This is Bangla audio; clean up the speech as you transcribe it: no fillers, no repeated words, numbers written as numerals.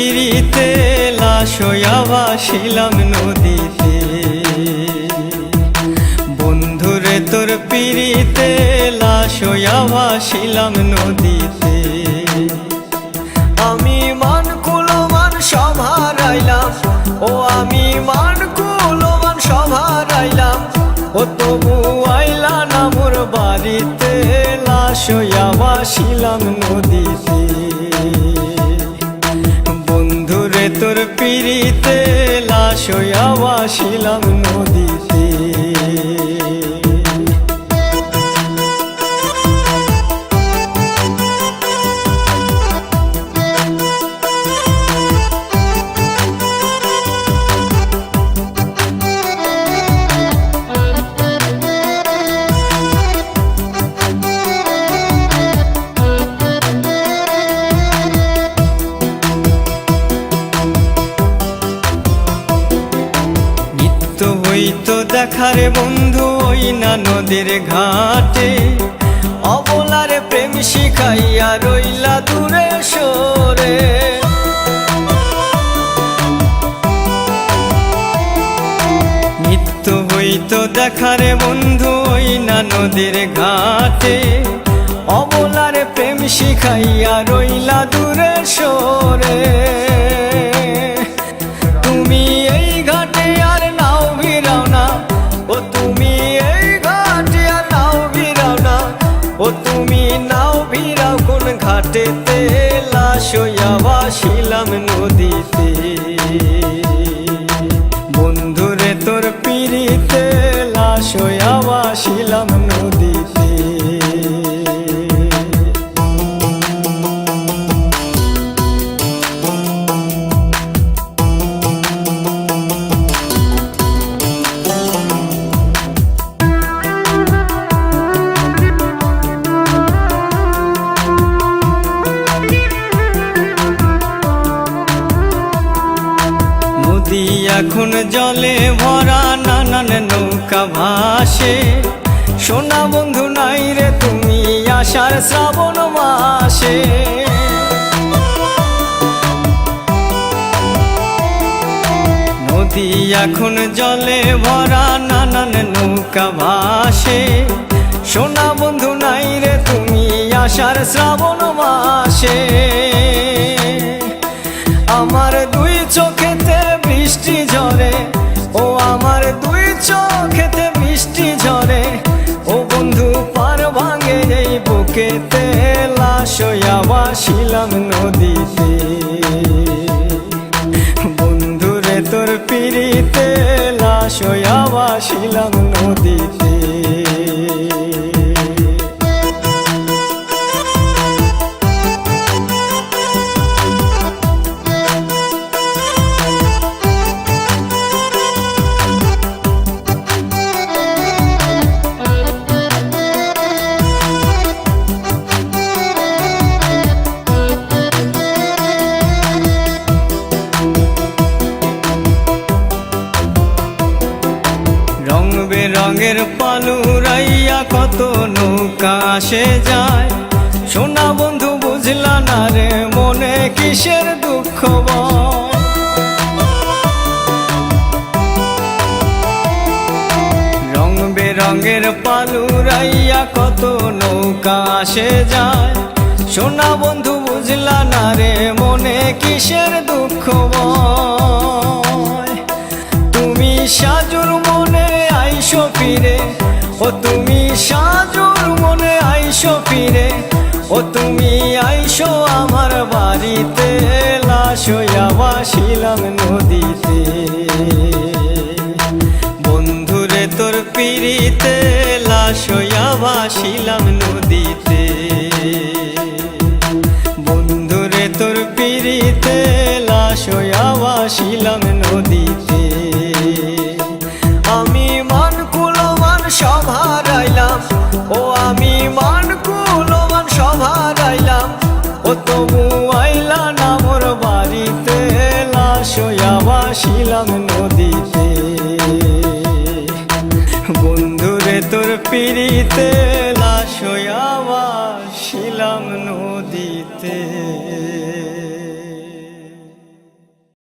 পিড়িতে লাশ হইয়া ভাসিলাম নদীতে। বন্ধুরে তোর পিড়িতে লাশ হইয়া ভাসিলাম নদীতে। আমি মান কুলমান সব হারাইলাম, ও আমি মান কুলমান সব হারাইলাম, ও তবু আইলা না মোর বাড়িতে, লাশ হইয়া ভাসিলাম নদীতে। বন্ধুরে তোর পিড়িতে লাশ হইয়া ভাসিলাম নদীতে। হইতো দেখারে বন্ধু ওই না নদীর ঘাটে, অবলারে প্রেম শিখাইয়া রইলা দূরে সরে। নিত্য হইতো দেখারে বন্ধু ওই না নদীর ঘাটে, অবলারে প্রেম শিখাইয়া রইলা দূরে সরে। তুমি এই ঘাটে আর নাও ভিড়াও না, ও তুমি এই ঘাটে আর নাও ভিড়াও না, ও তুমি নাও ভিড়াও কোন ঘাটেতে, লাশ হইয়া ভাসিলাম নদীতে। বন্ধুরে তোর পিড়িতে লাশ হইয়া ভাসিলাম নদীতে। নদী এখন জলে ভরা, নানান নৌকা ভাসে, সোনা বন্ধু নাই রে তুমি আষাঢ় শ্রাবণ মাসে। নদী এখন জলে ভরা, নানান নৌকা ভাসে, সোনা বন্ধু নাই রে তুমি আষাঢ় শ্রাবণ মাসে। আমার দুই চোখেতে বৃষ্টি ঝরে, ও আমার দুই চোখেতে বৃষ্টি ঝরে, ও বন্ধু পার ভাঙে এই বুকেতে, লাশ হইয়া ভাসিলাম নদীতে। বন্ধুরে তোর পিড়িতে লাশ হইয়া ভাসিলাম নদীতে। রং বেরঙের পালুরাইয়া কত নৌকা আসে যায়, সোনা বন্ধু বুঝলা না রে মনে কিসের দুঃখ বয়। রং বেরঙের পালুরাইয়া কত নৌকা আসে যায়, সোনা বন্ধু বুঝলা না রে মনে কিসের দুঃখ বয়। তুমি সাজুর মনে আইসো ফিরে, ও তুমি সাজুর মনে আইসো ফিরে, ও তুমি আইসো আমার বাড়িতে, লাশ হইয়া ভাসিলাম নদীতে। বন্ধুরে তোর পিড়িতে লাশ হইয়া ভাসিলাম নদীতে। বন্ধুরে তোর পিড়িতে লাশ হইয়া ভাসিলাম নদীতে। আমি মান কুলমান সব হারাইলাম, ও আমি মান কুলমান সব হারাইলাম, ও তবু আইলা না মোর বাড়িতে, লাশ হইয়া ভাসিলাম নদীতে। বন্ধুরে তোর পিড়িতে লাশ হইয়া ভাসিলাম নদীতে।